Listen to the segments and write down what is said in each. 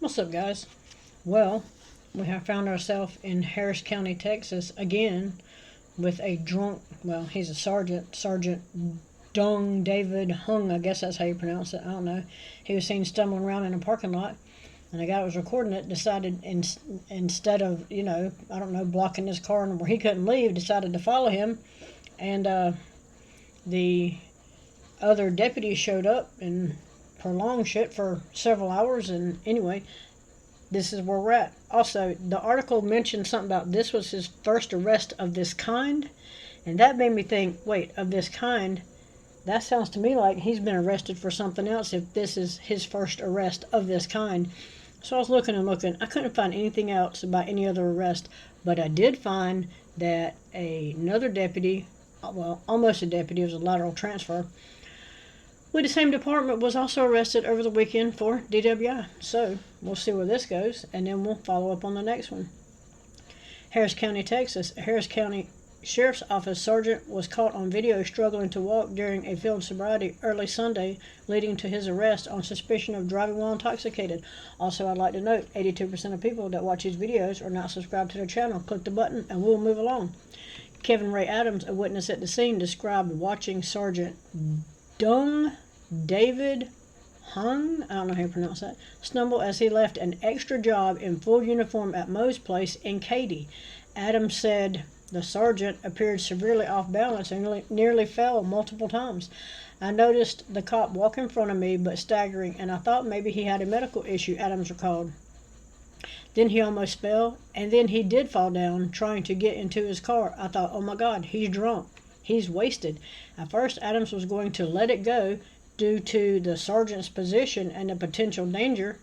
What's up, guys? Well, we have found ourselves in Harris County, Texas again with a drunk, well, he's a sergeant, Sergeant Dung David Hung, I guess that's how you pronounce it, I don't know. He was seen stumbling around in a parking lot, and the guy that was recording it decided, instead of, I don't know, blocking his car where he couldn't leave, decided to follow him, and the other deputies showed up and prolonged shit for several hours, and anyway, this is where we're at. Also, the article mentioned something about this was his first arrest of this kind, and that made me think, wait, of this kind? That sounds to me like he's been arrested for something else if this is his first arrest of this kind. So I was looking and looking. I couldn't find anything else about any other arrest, but I did find that another deputy, well, almost a deputy, it was a lateral transfer, with the same department, was also arrested over the weekend for DWI. So we'll see where this goes, and then we'll follow up on the next one. Harris County, Texas. A Harris County Sheriff's Office sergeant was caught on video struggling to walk during a field sobriety early Sunday, leading to his arrest on suspicion of driving while intoxicated. Also, I'd like to note, 82% of people that watch these videos are not subscribed to the channel. Click the button and we'll move along. Kevin Ray Adams, a witness at the scene, described watching Sergeant Dung David Hung, I don't know how you pronounce that, stumble as he left an extra job in full uniform at Moe's place in Katy. Adams said the sergeant appeared severely off balance and nearly fell multiple times. I noticed the cop walk in front of me but staggering, and I thought maybe he had a medical issue, Adams recalled. Then he almost fell, and then he did fall down trying to get into his car. I thought, oh my God, he's drunk. He's wasted. At first, Adams was going to let it go due to the sergeant's position and the potential danger,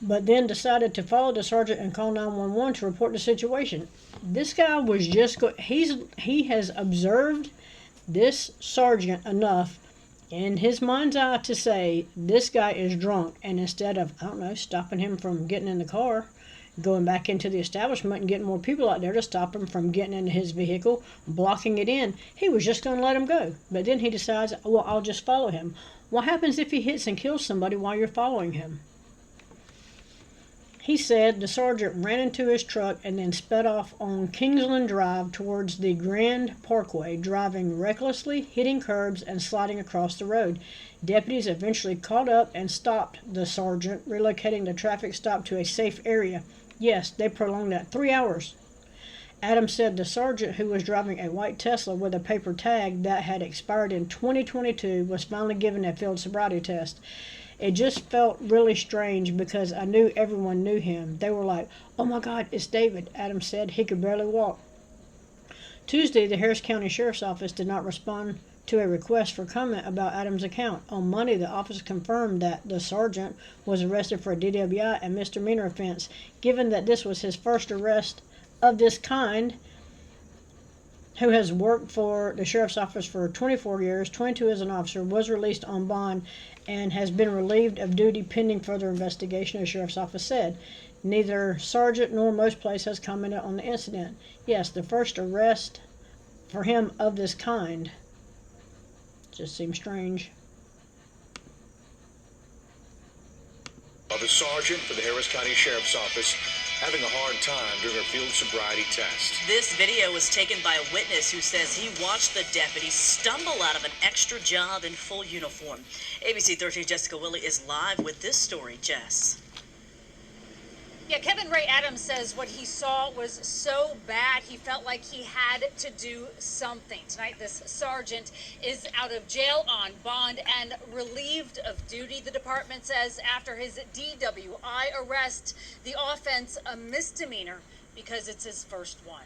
but then decided to follow the sergeant and call 911 to report the situation. This guy was just he has observed this sergeant enough in his mind's eye to say this guy is drunk, and instead of, I don't know, stopping him from getting in the car, going back into the establishment and getting more people out there to stop him from getting into his vehicle, blocking it in, he was just going to let him go. But then he decides, well, I'll just follow him. What happens if he hits and kills somebody while you're following him? He said the sergeant ran into his truck and then sped off on Kingsland Drive towards the Grand Parkway, driving recklessly, hitting curbs, and sliding across the road. Deputies eventually caught up and stopped the sergeant, relocating the traffic stop to a safe area. Yes, they prolonged that 3 hours. Adams said the sergeant, who was driving a white Tesla with a paper tag that had expired in 2022, was finally given a field sobriety test. It just felt really strange because I knew everyone knew him. They were like, oh my God, it's David, Adams said. He could barely walk. Tuesday, the Harris County Sheriff's Office did not respond to a request for comment about Adams' account. On Monday, the office confirmed that the sergeant was arrested for a DWI and misdemeanor offense. Given that this was his first arrest of this kind, who has worked for the sheriff's office for 24 years, 22 as an officer, was released on bond and has been relieved of duty pending further investigation, the sheriff's office said. Neither sergeant nor Moe's place has commented on the incident. Yes, the first arrest for him of this kind. Just seems strange. The sergeant for the Harris County Sheriff's Office having a hard time during her field sobriety test. This video was taken by a witness who says he watched the deputy stumble out of an extra job in full uniform. ABC 13's Jessica Willey is live with this story, Jess. Yeah, Kevin Ray Adams says what he saw was so bad he felt like he had to do something. Tonight, this sergeant is out of jail on bond and relieved of duty, the department says, after his DWI arrest. The offense, a misdemeanor, because it's his first one.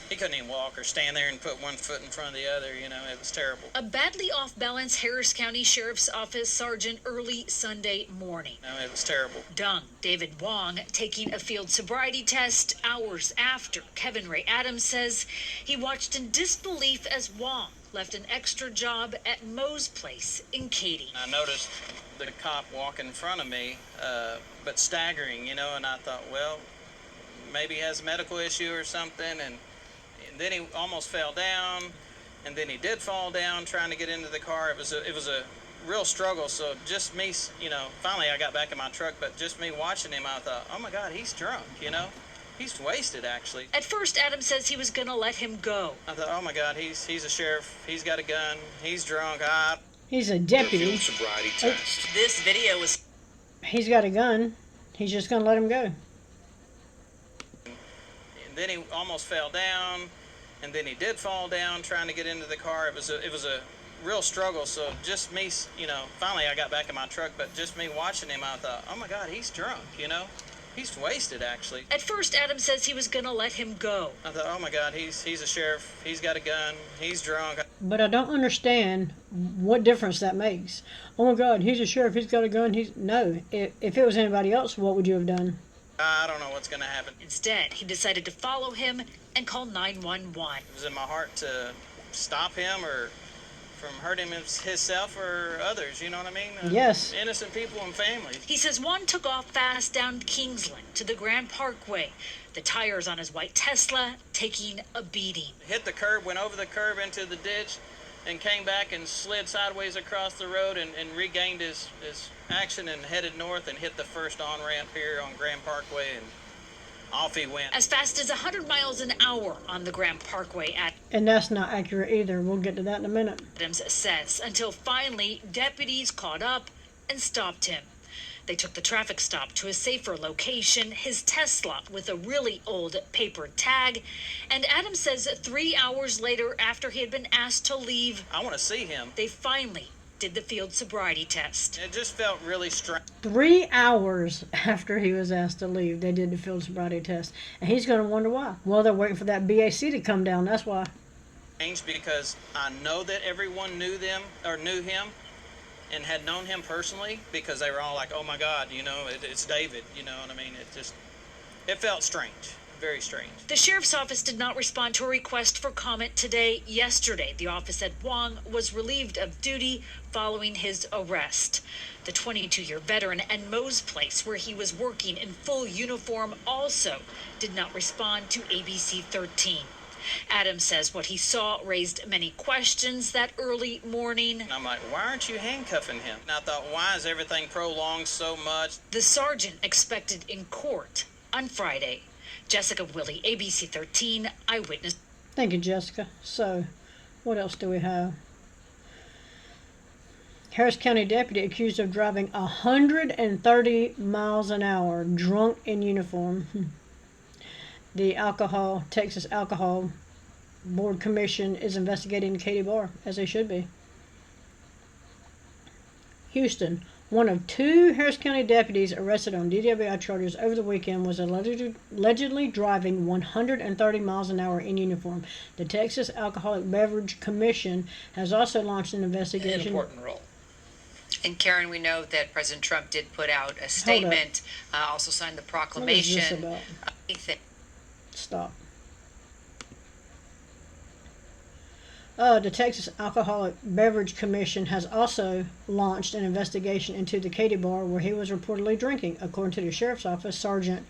He couldn't even walk or stand there and put one foot in front of the other, it was terrible. A badly off-balance Harris County Sheriff's Office sergeant early Sunday morning. It was terrible. Dung David Wong taking a field sobriety test hours after. Kevin Ray Adams says he watched in disbelief as Wong left an extra job at Moe's place in Katy. I noticed the cop walk in front of me, but staggering, and I thought, well, maybe he has a medical issue or something, and then he almost fell down, and then he did fall down trying to get into the car. It was a real struggle. So just me, finally I got back in my truck, but just me watching him, I thought, oh my God, he's drunk, He's wasted, actually. At first, Adam says he was going to let him go. I thought, oh my God, he's a sheriff. He's got a gun. He's drunk. He's a Their deputy. field sobriety test. This video was He's got a gun. He's just going to let him go. And then he almost fell down, and then he did fall down trying to get into the car. It was a real struggle. So just me, finally I got back in my truck, but just me watching him, I thought, oh my God, he's drunk, He's wasted, actually. At first, Adam says he was going to let him go. I thought, oh my God, he's a sheriff. He's got a gun. He's drunk. But I don't understand what difference that makes. Oh my God, he's a sheriff. He's got a gun. No. If it was anybody else, what would you have done? I don't know what's going to happen. Instead, he decided to follow him and call 911. It was in my heart to stop him or from hurting himself or others, you know what I mean? Yes. Innocent people and families. He says Juan took off fast down Kingsland to the Grand Parkway, the tires on his white Tesla taking a beating. Hit the curb, went over the curb into the ditch, and came back and slid sideways across the road and regained his action and headed north and hit the first on-ramp here on Grand Parkway, and off he went. As fast as 100 miles an hour on the Grand Parkway, And that's not accurate either. We'll get to that in a minute. Adams says, until finally deputies caught up and stopped him. They took the traffic stop to a safer location, his Tesla with a really old paper tag. And Adams says 3 hours later, after he had been asked to leave, I want to see him. they finally did the field sobriety test. It just felt really strange 3 hours after he was asked to leave, they did the field sobriety test. And he's going to wonder why. Well, they're waiting for that BAC to come down. That's why. because I know that everyone knew him and had known him personally, because they were all like, oh my God, it's David, you know what I mean? It felt strange. Very strange. The sheriff's office did not respond to a request for comment today. Yesterday, the office said Wong was relieved of duty following his arrest. The 22-year veteran and Moe's place, where he was working in full uniform, also did not respond to ABC 13. Adams says what he saw raised many questions that early morning. And I'm like, why aren't you handcuffing him? And I thought, why is everything prolonged so much? The sergeant expected in court on Friday. Jessica Willie, ABC 13 Eyewitness. Thank you, Jessica. So, what else do we have? Harris County deputy accused of driving 130 miles an hour, drunk in uniform. The Texas Alcohol Board Commission is investigating Katie Barr, as they should be. Houston. One of two Harris County deputies arrested on DWI charges over the weekend was allegedly driving 130 miles an hour in uniform. The Texas Alcoholic Beverage Commission has also launched an investigation. An important role. And Karen, we know that President Trump did put out a statement, also signed the proclamation. What is this about? Stop. The Texas Alcoholic Beverage Commission has also launched an investigation into the Katie Bar where he was reportedly drinking. According to the sheriff's office, Sergeant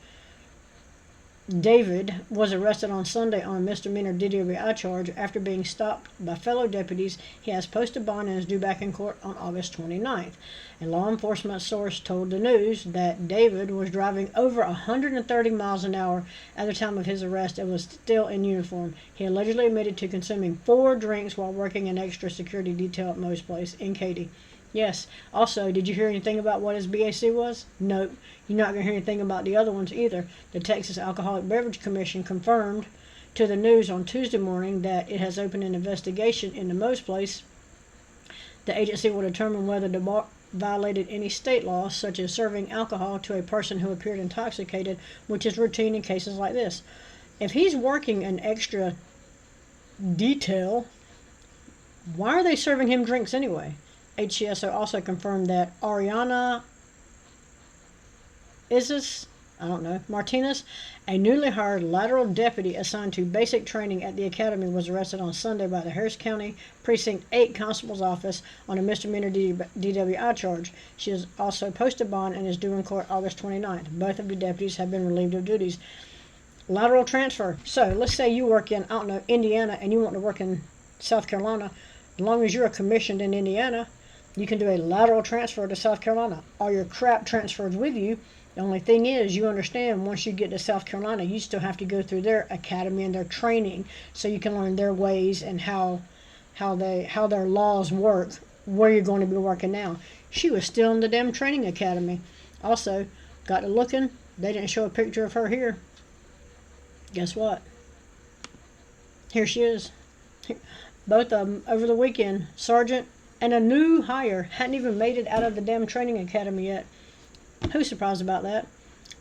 David was arrested on Sunday on a misdemeanor DWI charge after being stopped by fellow deputies. He has posted bond and is due back in court on August 29th. A law enforcement source told the news that David was driving over 130 miles an hour at the time of his arrest and was still in uniform. He allegedly admitted to consuming 4 drinks while working an extra security detail at Moe's place in Katy. Yes. Also, did you hear anything about what his BAC was? Nope. You're not going to hear anything about the other ones either. The Texas Alcoholic Beverage Commission confirmed to the news on Tuesday morning that it has opened an investigation into Moe's place. The agency will determine whether the bar violated any state laws, such as serving alcohol to a person who appeared intoxicated, which is routine in cases like this. If he's working an extra detail, why are they serving him drinks anyway? HCSO also confirmed that Ariana Martinez, a newly hired lateral deputy assigned to basic training at the academy, was arrested on Sunday by the Harris County Precinct 8 Constable's Office on a misdemeanor DWI charge. She has also posted bond and is due in court August 29th. Both of the deputies have been relieved of duties. Lateral transfer. So, let's say you work in, Indiana, and you want to work in South Carolina, as long as you're commissioned in Indiana, you can do a lateral transfer to South Carolina. All your crap transfers with you. The only thing is, you understand, once you get to South Carolina, you still have to go through their academy and their training, so you can learn their ways and how their laws work, where you're going to be working now. She was still in the damn training academy. Also, got to looking, they didn't show a picture of her here. Guess what? Here she is. Both of them over the weekend. Sergeant and a new hire hadn't even made it out of the damn training academy yet. Who's surprised about that?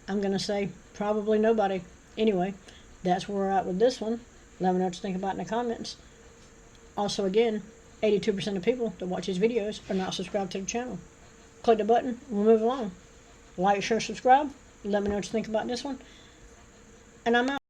I'm going to say probably nobody. Anyway, that's where we're at with this one. Let me know what you think about it in the comments. Also, again, 82% of people that watch these videos are not subscribed to the channel. Click the button, we'll move along. Like, share, subscribe. Let me know what you think about this one. And I'm out.